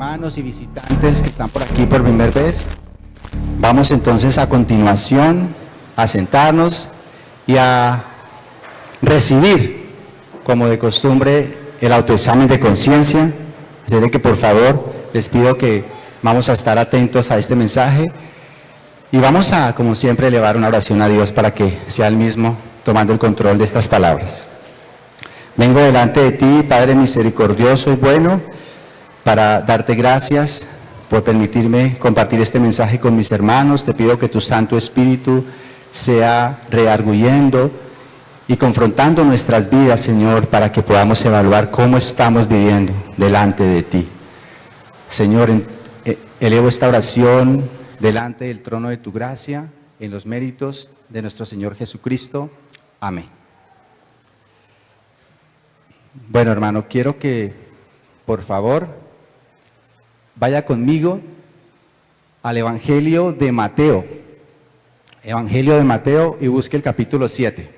Hermanos y visitantes que están por aquí por primera vez, vamos entonces a continuación a sentarnos y a recibir, como de costumbre, el autoexamen de conciencia. Así de que por favor les pido que vamos a estar atentos a este mensaje y vamos a, como siempre, elevar una oración a Dios para que sea Él mismo tomando el control de estas palabras. Vengo delante de ti, Padre misericordioso y bueno, para darte gracias por permitirme compartir este mensaje con mis hermanos. Te pido que tu Santo Espíritu sea redarguyendo y confrontando nuestras vidas, Señor, para que podamos evaluar cómo estamos viviendo delante de ti. Señor, elevo esta oración delante del trono de tu gracia, en los méritos de nuestro Señor Jesucristo. Amén. Bueno, hermano, quiero que, por favor, vaya conmigo al Evangelio de Mateo. Evangelio de Mateo, y busque el capítulo 7.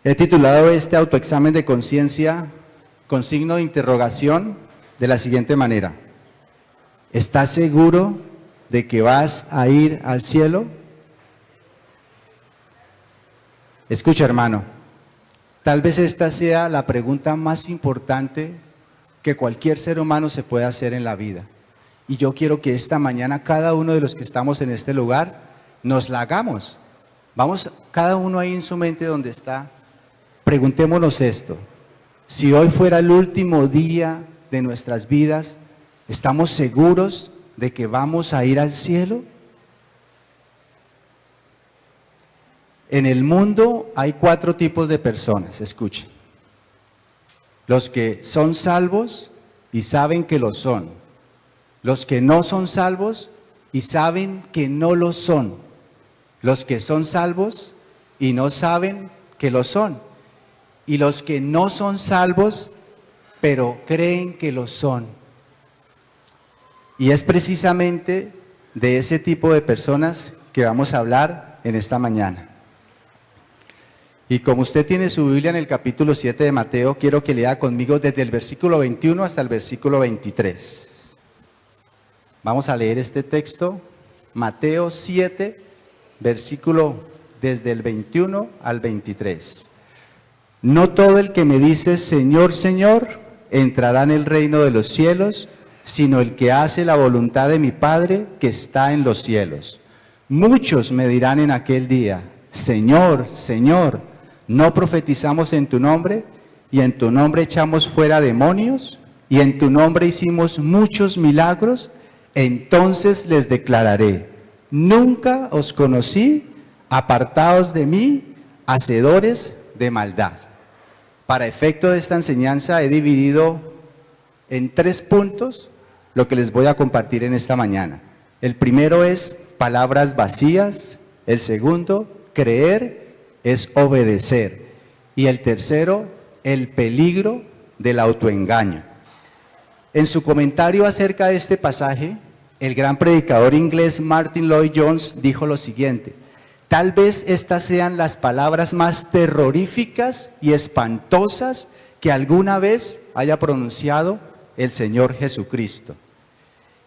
He titulado este autoexamen de conciencia con signo de interrogación de la siguiente manera: ¿estás seguro de que vas a ir al cielo? Escucha, hermano. Tal vez esta sea la pregunta más importante que cualquier ser humano se puede hacer en la vida. Y yo quiero que esta mañana cada uno de los que estamos en este lugar nos la hagamos. Vamos, cada uno ahí en su mente donde está, preguntémonos esto: si hoy fuera el último día de nuestras vidas, ¿estamos seguros de que vamos a ir al cielo? En el mundo hay 4 tipos de personas, escuchen. Los que son salvos y saben que lo son. Los que no son salvos y saben que no lo son. Los que son salvos y no saben que lo son. Y los que no son salvos, pero creen que lo son. Y es precisamente de ese tipo de personas que vamos a hablar en esta mañana. Y como usted tiene su Biblia en el capítulo 7 de Mateo, quiero que lea conmigo desde el versículo 21 hasta el versículo 23. Vamos a leer este texto, Mateo 7, versículo desde el 21 al 23. No todo el que me dice Señor, Señor, entrará en el reino de los cielos, sino el que hace la voluntad de mi Padre que está en los cielos. Muchos me dirán en aquel día: Señor, Señor, ¿no profetizamos en tu nombre? Y en tu nombre echamos fuera demonios, y en tu nombre hicimos muchos milagros. Entonces les declararé: nunca os conocí, apartaos de mí, hacedores de maldad. Para efecto de esta enseñanza he dividido en 3 puntos lo que les voy a compartir en esta mañana. El primero es palabras vacías, el segundo, creer es obedecer, y el tercero, el peligro del autoengaño. En su comentario acerca de este pasaje, el gran predicador inglés Martin Lloyd-Jones dijo lo siguiente: tal vez estas sean las palabras más terroríficas y espantosas que alguna vez haya pronunciado el Señor Jesucristo.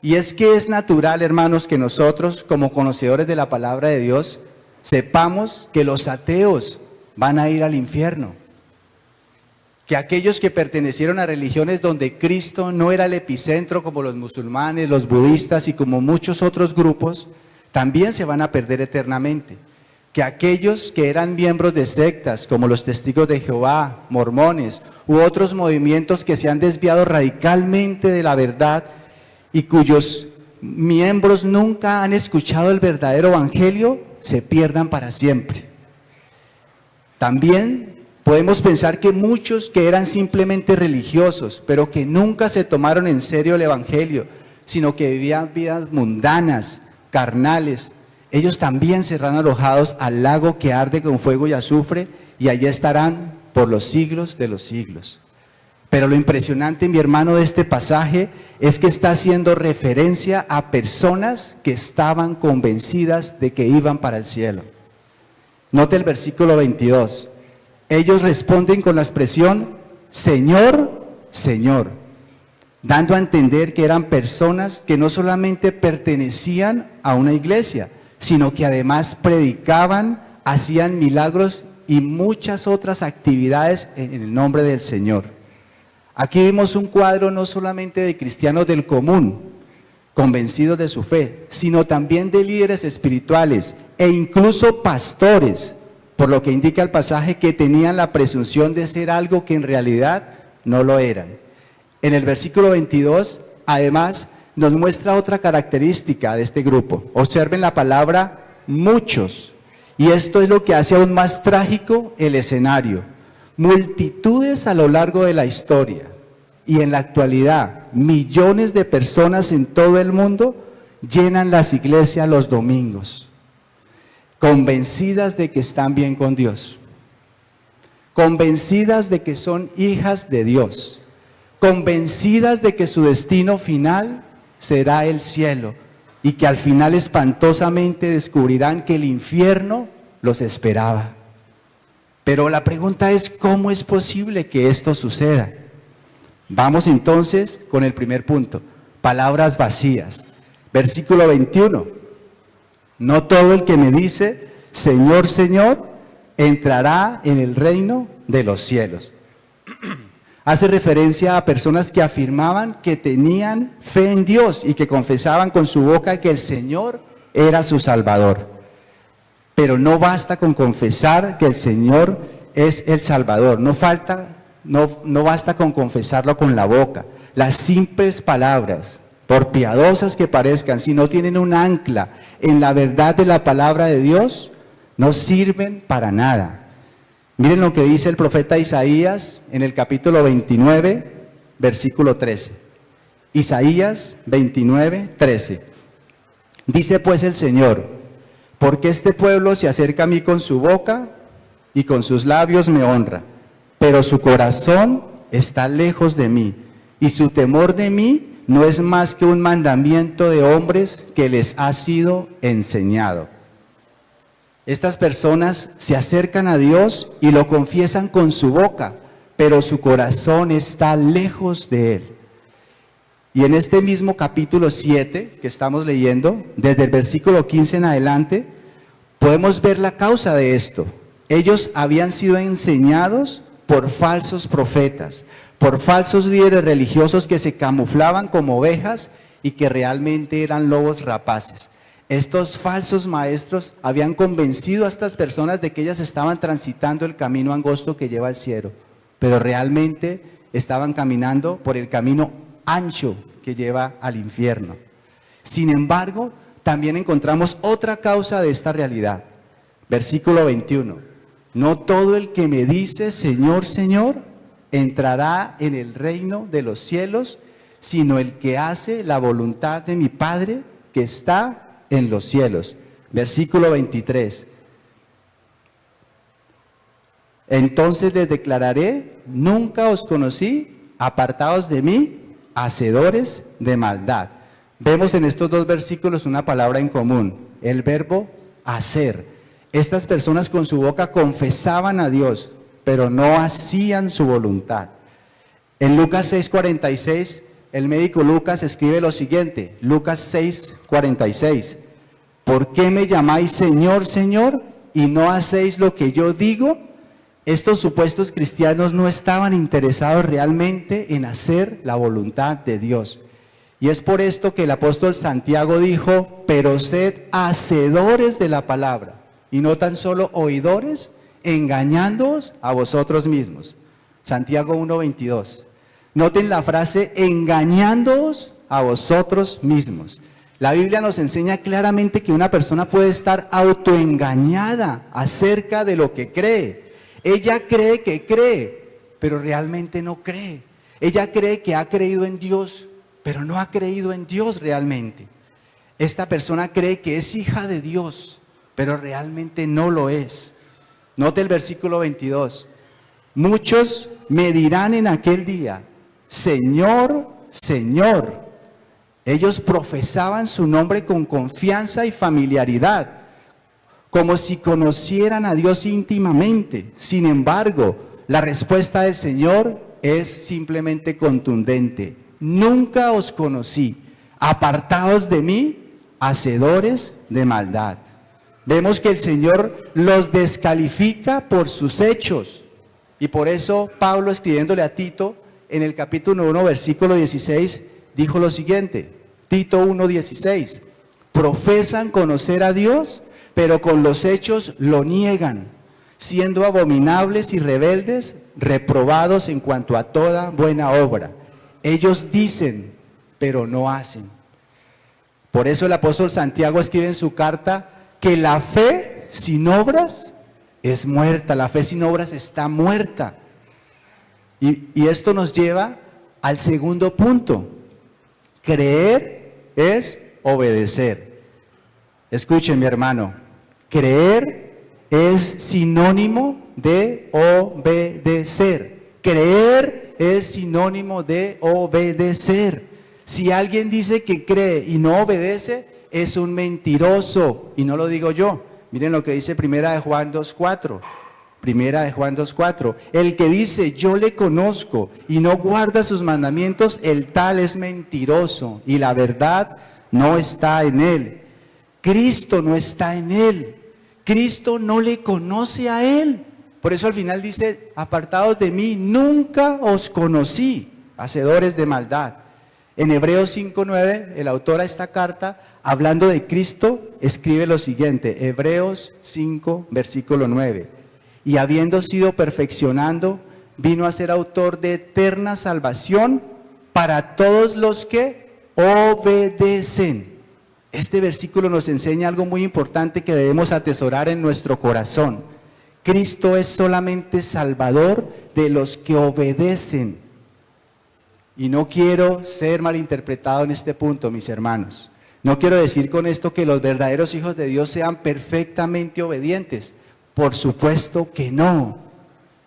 Y es que es natural, hermanos, que nosotros, como conocedores de la palabra de Dios, sepamos que los ateos van a ir al infierno, que aquellos que pertenecieron a religiones donde Cristo no era el epicentro, como los musulmanes, los budistas y como muchos otros grupos, también se van a perder eternamente, que aquellos que eran miembros de sectas como los Testigos de Jehová, mormones u otros movimientos que se han desviado radicalmente de la verdad y cuyos miembros nunca han escuchado el verdadero evangelio, se pierdan para siempre. También podemos pensar que muchos que eran simplemente religiosos, pero que nunca se tomaron en serio el evangelio, sino que vivían vidas mundanas, carnales, ellos también serán arrojados al lago que arde con fuego y azufre, y allí estarán por los siglos de los siglos. Pero lo impresionante, mi hermano, de este pasaje es que está haciendo referencia a personas que estaban convencidas de que iban para el cielo. Note el versículo 22. ellos responden con la expresión Señor, Señor, dando a entender que eran personas que no solamente pertenecían a una iglesia, sino que además predicaban, hacían milagros y muchas otras actividades en el nombre del Señor. Aquí vemos un cuadro no solamente de cristianos del común, convencidos de su fe, sino también de líderes espirituales e incluso pastores, por lo que indica el pasaje que tenían la presunción de ser algo que en realidad no lo eran. En el versículo 22, además, nos muestra otra característica de este grupo. Observen la palabra muchos, y esto es lo que hace aún más trágico el escenario. Multitudes a lo largo de la historia y en la actualidad, millones de personas en todo el mundo llenan las iglesias los domingos, convencidas de que están bien con Dios, convencidas de que son hijas de Dios, convencidas de que su destino final será el cielo y que al final espantosamente descubrirán que el infierno los esperaba. Pero la pregunta es, ¿cómo es posible que esto suceda? Vamos entonces con el primer punto, palabras vacías. Versículo 21, no todo el que me dice, Señor, Señor, entrará en el reino de los cielos. Hace referencia a personas que afirmaban que tenían fe en Dios y que confesaban con su boca que el Señor era su Salvador. Pero no basta con confesar que el Señor es el Salvador, no basta con confesarlo con la boca. Las simples palabras, por piadosas que parezcan, si no tienen un ancla en la verdad de la palabra de Dios, no sirven para nada. Miren lo que dice el profeta Isaías en el capítulo 29, versículo 13. Isaías 29, 13. Dice pues el Señor, porque este pueblo se acerca a mí con su boca y con sus labios me honra, pero su corazón está lejos de mí y su temor de mí no es más que un mandamiento de hombres que les ha sido enseñado. Estas personas se acercan a Dios y lo confiesan con su boca, pero su corazón está lejos de Él. Y en este mismo capítulo 7 que estamos leyendo, desde el versículo 15 en adelante, podemos ver la causa de esto. Ellos habían sido enseñados por falsos profetas, por falsos líderes religiosos que se camuflaban como ovejas y que realmente eran lobos rapaces. Estos falsos maestros habían convencido a estas personas de que ellas estaban transitando el camino angosto que lleva al cielo, pero realmente estaban caminando por el camino ancho que lleva al infierno. Sin embargo, también encontramos otra causa de esta realidad. Versículo 21. No todo el que me dice, Señor, Señor, entrará en el reino de los cielos, sino el que hace la voluntad de mi Padre que está en los cielos. Versículo 23. Entonces les declararé, nunca os conocí, apartados de mí, hacedores de maldad. Vemos en estos dos versículos una palabra en común, el verbo hacer. Estas personas con su boca confesaban a Dios, pero no hacían su voluntad. En Lucas 6:46, el médico Lucas escribe lo siguiente, Lucas 6:46, ¿por qué me llamáis Señor, Señor, y no hacéis lo que yo digo? Estos supuestos cristianos no estaban interesados realmente en hacer la voluntad de Dios. Y es por esto que el apóstol Santiago dijo, pero sed hacedores de la palabra, y no tan solo oidores, engañándoos a vosotros mismos. Santiago 1:22. Noten la frase, engañándoos a vosotros mismos. La Biblia nos enseña claramente que una persona puede estar autoengañada acerca de lo que cree. Ella cree que cree, pero realmente no cree. Ella cree que ha creído en Dios, pero no ha creído en Dios realmente. Esta persona cree que es hija de Dios, pero realmente no lo es. Note el versículo 22. Muchos me dirán en aquel día, Señor, Señor. Ellos profesaban su nombre con confianza y familiaridad, como si conocieran a Dios íntimamente. Sin embargo, la respuesta del Señor es simplemente contundente. Nunca os conocí, apartaos de mí, hacedores de maldad. Vemos que el Señor los descalifica por sus hechos. Y por eso Pablo, escribiéndole a Tito, en el capítulo 1, versículo 16, dijo lo siguiente. Tito 1:16, profesan conocer a Dios, pero con los hechos lo niegan, siendo abominables y rebeldes, reprobados en cuanto a toda buena obra. Ellos dicen, pero no hacen. Por eso el apóstol Santiago escribe en su carta que la fe sin obras es muerta, la fe sin obras está muerta. Y esto nos lleva al segundo punto. Creer es obedecer. Escuchen, mi hermano, creer es sinónimo de obedecer. Creer es sinónimo de obedecer. Si alguien dice que cree y no obedece, es un mentiroso, y no lo digo yo. Miren lo que dice Primera de Juan 2:4. Primera de Juan 2:4. El que dice yo le conozco y no guarda sus mandamientos, el tal es mentiroso y la verdad no está en él. Cristo no está en él. Cristo no le conoce a él. Por eso al final dice, apartados de mí, nunca os conocí, hacedores de maldad. En Hebreos 5:9, el autor a esta carta, hablando de Cristo, escribe lo siguiente, Hebreos 5, versículo 9. Y habiendo sido perfeccionando, vino a ser autor de eterna salvación para todos los que obedecen. Este versículo nos enseña algo muy importante que debemos atesorar en nuestro corazón. Cristo es solamente Salvador de los que obedecen. Y no quiero ser malinterpretado en este punto, mis hermanos. No quiero decir con esto que los verdaderos hijos de Dios sean perfectamente obedientes. Por supuesto que no.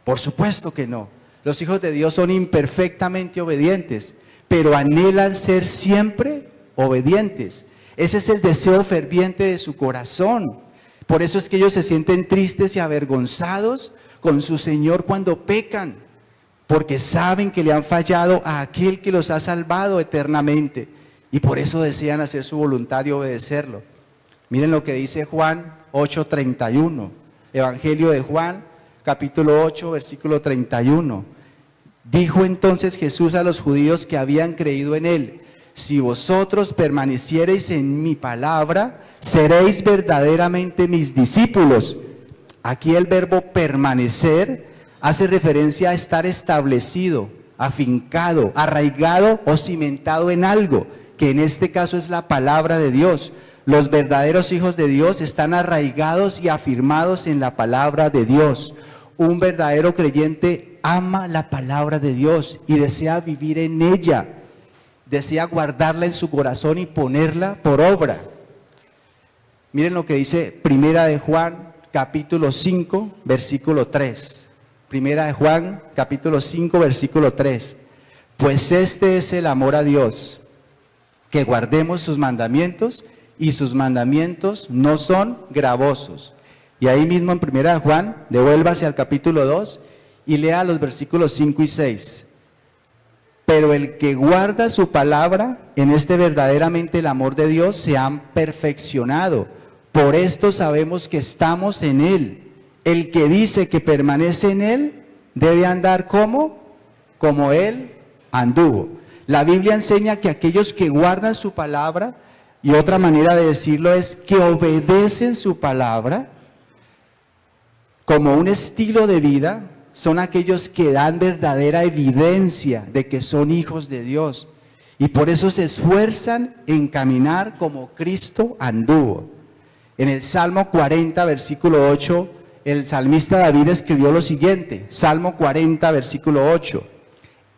Por supuesto que no. Los hijos de Dios son imperfectamente obedientes, pero anhelan ser siempre obedientes. Ese es el deseo ferviente de su corazón. Por eso es que ellos se sienten tristes y avergonzados con su Señor cuando pecan, porque saben que le han fallado a aquel que los ha salvado eternamente, y por eso desean hacer su voluntad y obedecerlo. Miren lo que dice Juan 8:31, Evangelio de Juan, capítulo 8, versículo 31. Dijo entonces Jesús a los judíos que habían creído en él, si vosotros permaneciereis en mi palabra, seréis verdaderamente mis discípulos. Aquí el verbo permanecer hace referencia a estar establecido, afincado, arraigado o cimentado en algo, que en este caso es la palabra de Dios. Los verdaderos hijos de Dios están arraigados y afirmados en la palabra de Dios. Un verdadero creyente ama la palabra de Dios y desea vivir en ella. Desea guardarla en su corazón y ponerla por obra. Miren lo que dice Primera de Juan, capítulo 5, versículo 3. Primera de Juan, capítulo 5, versículo 3. Pues este es el amor a Dios, que guardemos sus mandamientos, y sus mandamientos no son gravosos. Y ahí mismo en Primera de Juan, devuélvase al capítulo 2 y lea los versículos 5 y 6. Pero el que guarda su palabra, en este verdaderamente el amor de Dios, se han perfeccionado. Por esto sabemos que estamos en él. El que dice que permanece en él, debe andar como él anduvo. La Biblia enseña que aquellos que guardan su palabra, y otra manera de decirlo es que obedecen su palabra como un estilo de vida, son aquellos que dan verdadera evidencia de que son hijos de Dios. Y por eso se esfuerzan en caminar como Cristo anduvo. En el Salmo 40, versículo 8, el salmista David escribió lo siguiente, Salmo 40, versículo 8.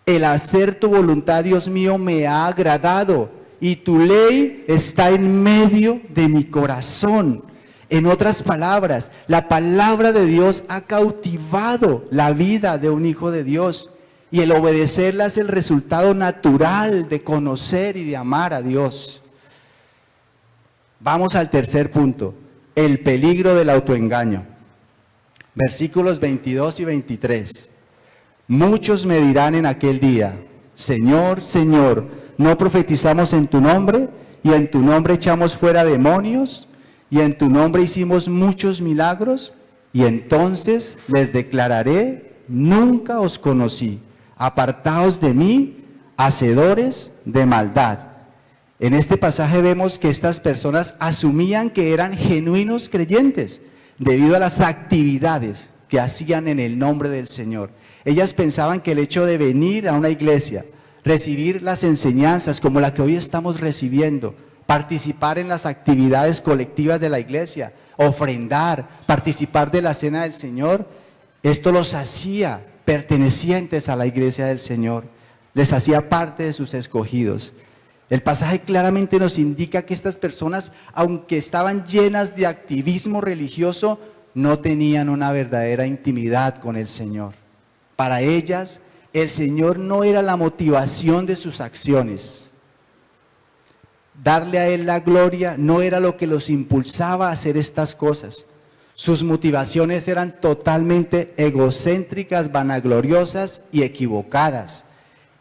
El hacer tu voluntad, Dios mío, me ha agradado, y tu ley está en medio de mi corazón. En otras palabras, la palabra de Dios ha cautivado la vida de un hijo de Dios, y el obedecerla es el resultado natural de conocer y de amar a Dios. Vamos al tercer punto. el peligro del autoengaño. Versículos 22 y 23. Muchos me dirán en aquel día, Señor, Señor, ¿no profetizamos en tu nombre? Y en tu nombre echamos fuera demonios, y en tu nombre hicimos muchos milagros. Y entonces les declararé, nunca os conocí, apartaos de mí, hacedores de maldad. En este pasaje vemos que estas personas asumían que eran genuinos creyentes debido a las actividades que hacían en el nombre del Señor. Ellas pensaban que el hecho de venir a una iglesia, recibir las enseñanzas como la que hoy estamos recibiendo, participar en las actividades colectivas de la iglesia, ofrendar, participar de la cena del Señor, esto los hacía pertenecientes a la iglesia del Señor, les hacía parte de sus escogidos. El pasaje claramente nos indica que estas personas, aunque estaban llenas de activismo religioso, no tenían una verdadera intimidad con el Señor. Para ellas, el Señor no era la motivación de sus acciones. Darle a Él la gloria no era lo que los impulsaba a hacer estas cosas. Sus motivaciones eran totalmente egocéntricas, vanagloriosas y equivocadas.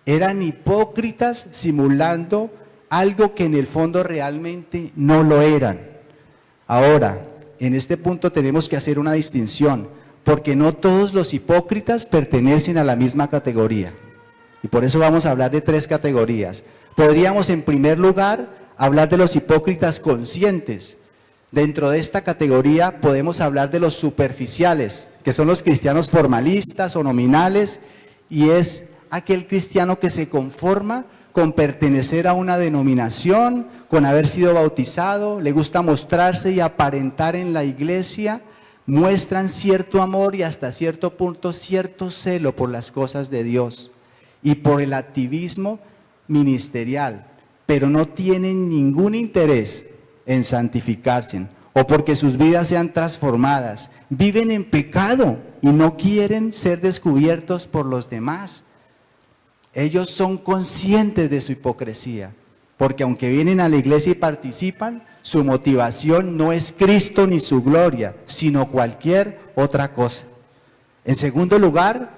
Eran hipócritas simulando algo que en el fondo realmente no lo eran. Ahora, en este punto tenemos que hacer una distinción, porque no todos los hipócritas pertenecen a la misma categoría. Y por eso vamos a hablar de 3 categorías. Podríamos en primer lugar hablar de los hipócritas conscientes. Dentro de esta categoría podemos hablar de los superficiales, que son los cristianos formalistas o nominales, y es aquel cristiano que se conforma con pertenecer a una denominación, con haber sido bautizado, le gusta mostrarse y aparentar en la iglesia, muestran cierto amor y hasta cierto punto cierto celo por las cosas de Dios y por el activismo ministerial, pero no tienen ningún interés en santificarse o porque sus vidas sean transformadas. Viven en pecado y no quieren ser descubiertos por los demás. Ellos son conscientes de su hipocresía, porque aunque vienen a la iglesia y participan, su motivación no es Cristo ni su gloria, sino cualquier otra cosa. En segundo lugar,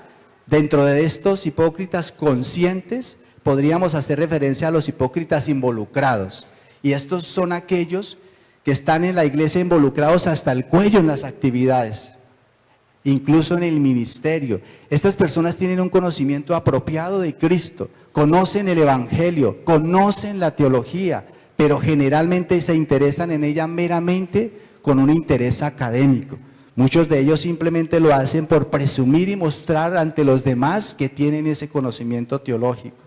dentro de estos hipócritas conscientes, podríamos hacer referencia a los hipócritas involucrados. Y estos son aquellos que están en la iglesia involucrados hasta el cuello en las actividades, incluso en el ministerio. Estas personas tienen un conocimiento apropiado de Cristo, conocen el Evangelio, conocen la teología, pero generalmente se interesan en ella meramente con un interés académico. Muchos de ellos simplemente lo hacen por presumir y mostrar ante los demás que tienen ese conocimiento teológico,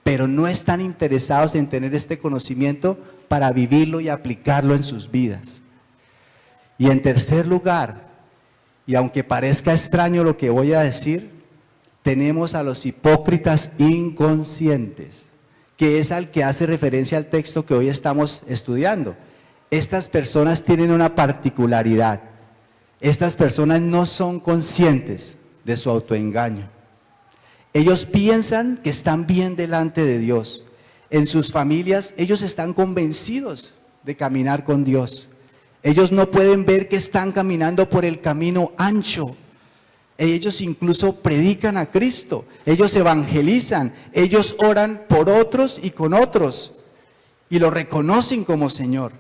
pero no están interesados en tener este conocimiento para vivirlo y aplicarlo en sus vidas. Y en tercer lugar, y aunque parezca extraño lo que voy a decir, tenemos a los hipócritas inconscientes, que es al que hace referencia al texto que hoy estamos estudiando. Estas personas tienen una particularidad. Estas personas no son conscientes de su autoengaño. Ellos piensan que están bien delante de Dios. En sus familias, ellos están convencidos de caminar con Dios. Ellos no pueden ver que están caminando por el camino ancho. Ellos incluso predican a Cristo, ellos evangelizan, ellos oran por otros y con otros y lo reconocen como Señor.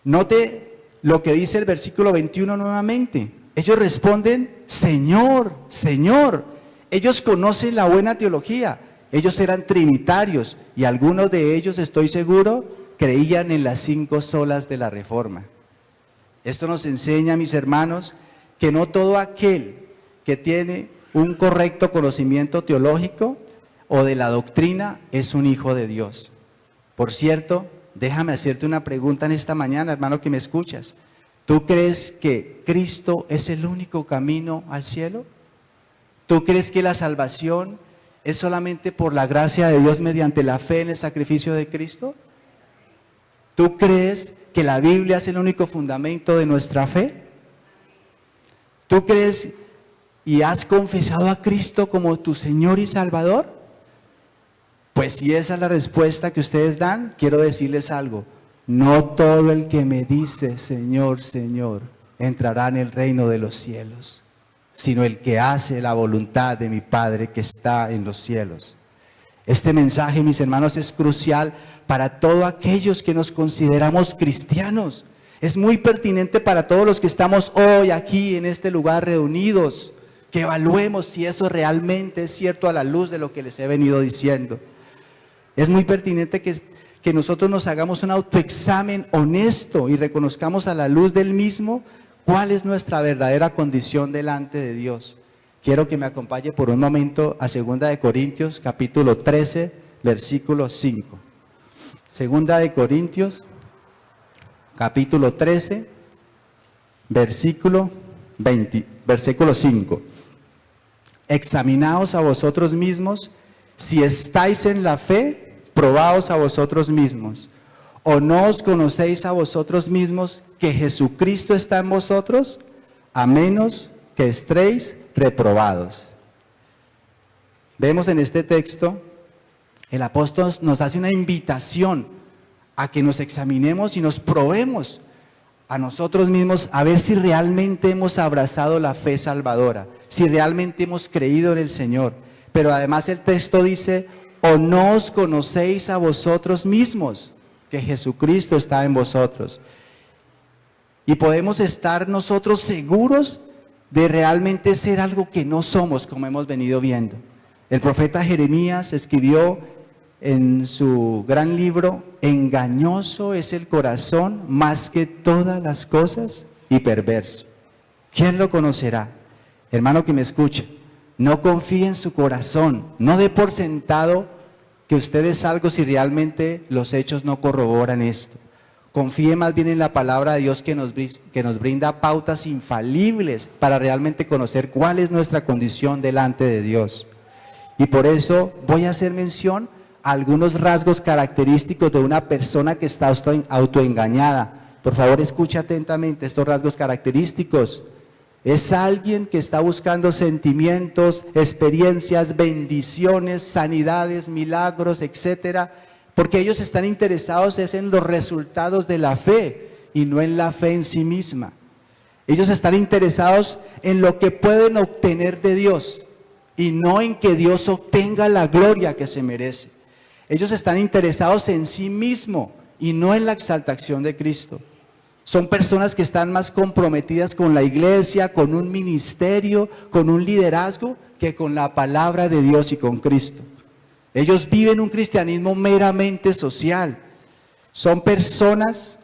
Note lo que dice el versículo 21 nuevamente. Ellos responden, Señor, Señor. Ellos conocen la buena teología, ellos eran trinitarios y algunos de ellos, estoy seguro, creían en las 5 solas de la Reforma. Esto nos enseña, mis hermanos, que no todo aquel que tiene un correcto conocimiento teológico o de la doctrina es un hijo de Dios. Por cierto, déjame hacerte una pregunta en esta mañana, hermano que me escuchas. ¿Tú crees que Cristo es el único camino al cielo? ¿Tú crees que la salvación es solamente por la gracia de Dios mediante la fe en el sacrificio de Cristo? ¿Tú crees que la Biblia es el único fundamento de nuestra fe? ¿Tú crees y has confesado a Cristo como tu Señor y Salvador? Pues si esa es la respuesta que ustedes dan, quiero decirles algo. no todo el que me dice, Señor, Señor, entrará en el reino de los cielos, sino el que hace la voluntad de mi Padre que está en los cielos. Este mensaje, mis hermanos, es crucial para todos aquellos que nos consideramos cristianos. Es muy pertinente para todos los que estamos hoy aquí en este lugar reunidos, que evaluemos si eso realmente es cierto a la luz de lo que les he venido diciendo. Es muy pertinente que nosotros nos hagamos un autoexamen honesto y reconozcamos a la luz del mismo cuál es nuestra verdadera condición delante de Dios. Quiero que me acompañe por un momento a 2 Corintios, capítulo 13, versículo 5. 2 Corintios, capítulo 13, versículo 5. Examinaos a vosotros mismos, si estáis en la fe, probaos a vosotros mismos. ¿O no os conocéis a vosotros mismos que Jesucristo está en vosotros? A menos que estéis reprobados. Vemos en este texto, el apóstol nos hace una invitación a que nos examinemos y nos probemos a nosotros mismos a ver si realmente hemos abrazado la fe salvadora, si realmente hemos creído en el Señor. Pero además el texto dice, ¿o no os conocéis a vosotros mismos que Jesucristo está en vosotros? Y podemos estar nosotros seguros de realmente ser algo que no somos, como hemos venido viendo. El profeta Jeremías escribió en su gran libro, engañoso es el corazón más que todas las cosas y perverso. ¿Quién lo conocerá? Hermano que me escuche, no confíe en su corazón, no dé por sentado que usted es algo si realmente los hechos no corroboran esto. Confíe más bien en la palabra de Dios que nos brinda pautas infalibles para realmente conocer cuál es nuestra condición delante de Dios. Y por eso voy a hacer mención a algunos rasgos característicos de una persona que está autoengañada. Por favor, escuche atentamente estos rasgos característicos. Es alguien que está buscando sentimientos, experiencias, bendiciones, sanidades, milagros, etcétera, porque ellos están interesados es en los resultados de la fe y no en la fe en sí misma. Ellos están interesados en lo que pueden obtener de Dios y no en que Dios obtenga la gloria que se merece. Ellos están interesados en sí mismo y no en la exaltación de Cristo. Son personas que están más comprometidas con la iglesia, con un ministerio, con un liderazgo, que con la palabra de Dios y con Cristo. Ellos viven un cristianismo meramente social. Son personas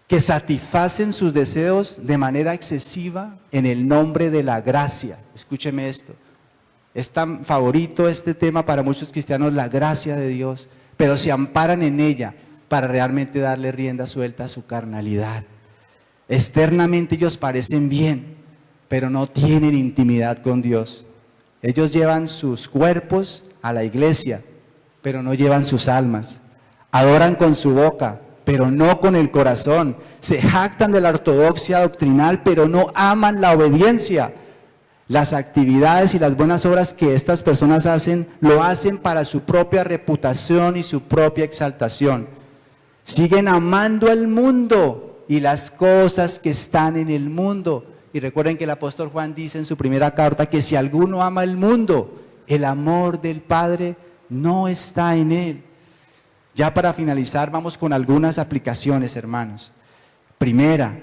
que satisfacen sus deseos de manera excesiva en el nombre de la gracia. Escúcheme esto. Es tan favorito este tema para muchos cristianos, la gracia de Dios, pero se amparan en ella para realmente darle rienda suelta a su carnalidad. Externamente ellos parecen bien, pero no tienen intimidad con Dios. Ellos llevan sus cuerpos a la iglesia, pero no llevan sus almas. Adoran con su boca, pero no con el corazón. Se jactan de la ortodoxia doctrinal, pero no aman la obediencia. Las actividades y las buenas obras que estas personas hacen, lo hacen para su propia reputación y su propia exaltación. Siguen amando al mundo y las cosas que están en el mundo. Y recuerden que el apóstol Juan dice en su primera carta que si alguno ama el mundo, el amor del Padre no está en él. Ya para finalizar, vamos con algunas aplicaciones, hermanos. Primera,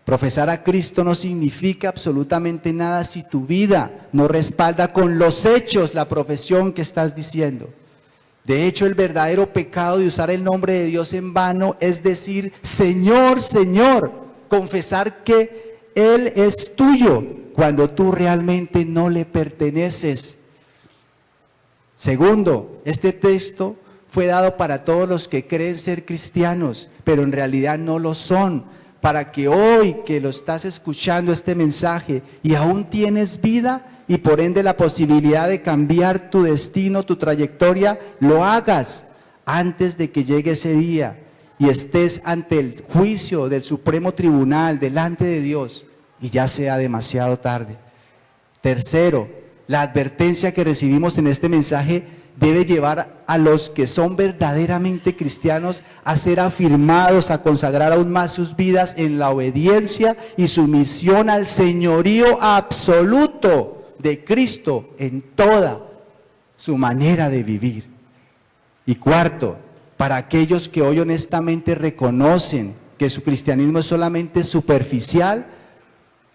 profesar a Cristo no significa absolutamente nada si tu vida no respalda con los hechos la profesión que estás diciendo. De hecho, el verdadero pecado de usar el nombre de Dios en vano es decir, Señor, Señor, confesar que Él es tuyo cuando tú realmente no le perteneces. Segundo, este texto fue dado para todos los que creen ser cristianos, pero en realidad no lo son. Para que hoy que lo estás escuchando este mensaje y aún tienes vida y por ende la posibilidad de cambiar tu destino, tu trayectoria, lo hagas antes de que llegue ese día y estés ante el juicio del Supremo Tribunal, delante de Dios, y ya sea demasiado tarde. Tercero, la advertencia que recibimos en este mensaje debe llevar a los que son verdaderamente cristianos a ser afirmados, a consagrar aún más sus vidas en la obediencia y sumisión al señorío absoluto de Cristo en toda su manera de vivir. Y cuarto, para aquellos que hoy honestamente reconocen que su cristianismo es solamente superficial,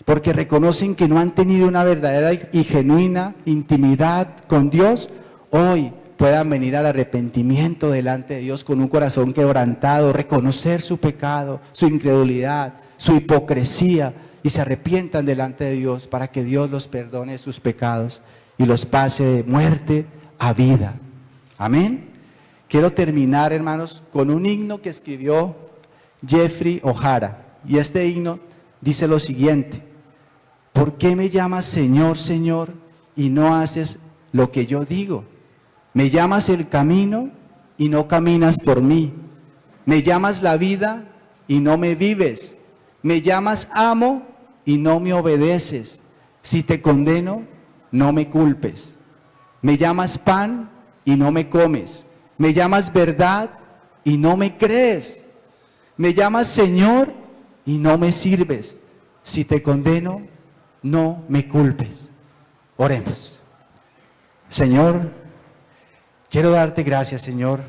porque reconocen que no han tenido una verdadera y genuina intimidad con Dios, hoy puedan venir al arrepentimiento delante de Dios con un corazón quebrantado, reconocer su pecado, su incredulidad, su hipocresía, y se arrepientan delante de Dios para que Dios los perdone sus pecados y los pase de muerte a vida. Amén. Quiero terminar, hermanos, con un himno que escribió Jeffrey O'Hara, y este himno dice lo siguiente: ¿por qué me llamas Señor, Señor, y no haces lo que yo digo? Me llamas el camino y no caminas por mí. Me llamas la vida y no me vives. Me llamas amo y no me obedeces. Si te condeno, no me culpes. Me llamas pan y no me comes. Me llamas verdad y no me crees. Me llamas Señor y no me sirves. Si te condeno, no me culpes. Oremos. Señor, quiero darte gracias, Señor,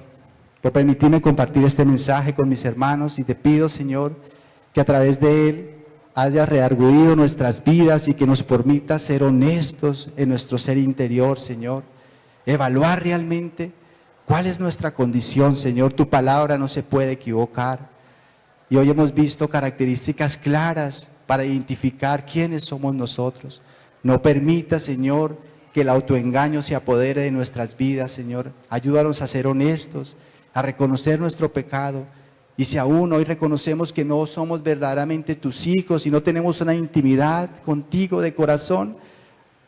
por permitirme compartir este mensaje con mis hermanos, y te pido, Señor, que a través de él hayas redarguido nuestras vidas y que nos permita ser honestos en nuestro ser interior, Señor. Evaluar realmente cuál es nuestra condición, Señor. Tu palabra no se puede equivocar. Y hoy hemos visto características claras para identificar quiénes somos nosotros. No permita, Señor, que el autoengaño se apodere de nuestras vidas, Señor. Ayúdanos a ser honestos, a reconocer nuestro pecado. Y si aún hoy reconocemos que no somos verdaderamente tus hijos y no tenemos una intimidad contigo de corazón,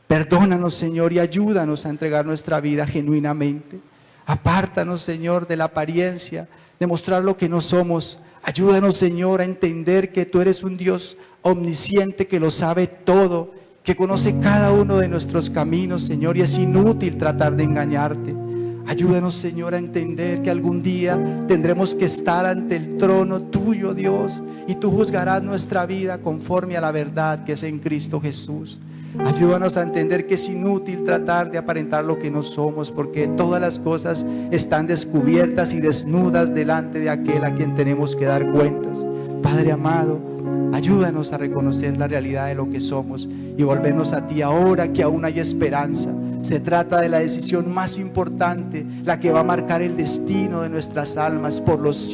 perdónanos, Señor, y ayúdanos a entregar nuestra vida genuinamente. Apártanos, Señor, de la apariencia, de mostrar lo que no somos. Ayúdanos, Señor, a entender que tú eres un Dios omnisciente que lo sabe todo, que conoce cada uno de nuestros caminos, Señor, y es inútil tratar de engañarte. Ayúdanos, Señor, a entender que algún día tendremos que estar ante el trono tuyo, Dios, y tú juzgarás nuestra vida conforme a la verdad que es en Cristo Jesús. Ayúdanos a entender que es inútil tratar de aparentar lo que no somos, porque todas las cosas están descubiertas y desnudas delante de aquel a quien tenemos que dar cuentas. Padre amado, ayúdanos a reconocer la realidad de lo que somos y volvernos a ti ahora que aún hay esperanza. Se trata de la decisión más importante, la que va a marcar el destino de nuestras almas por los siglos.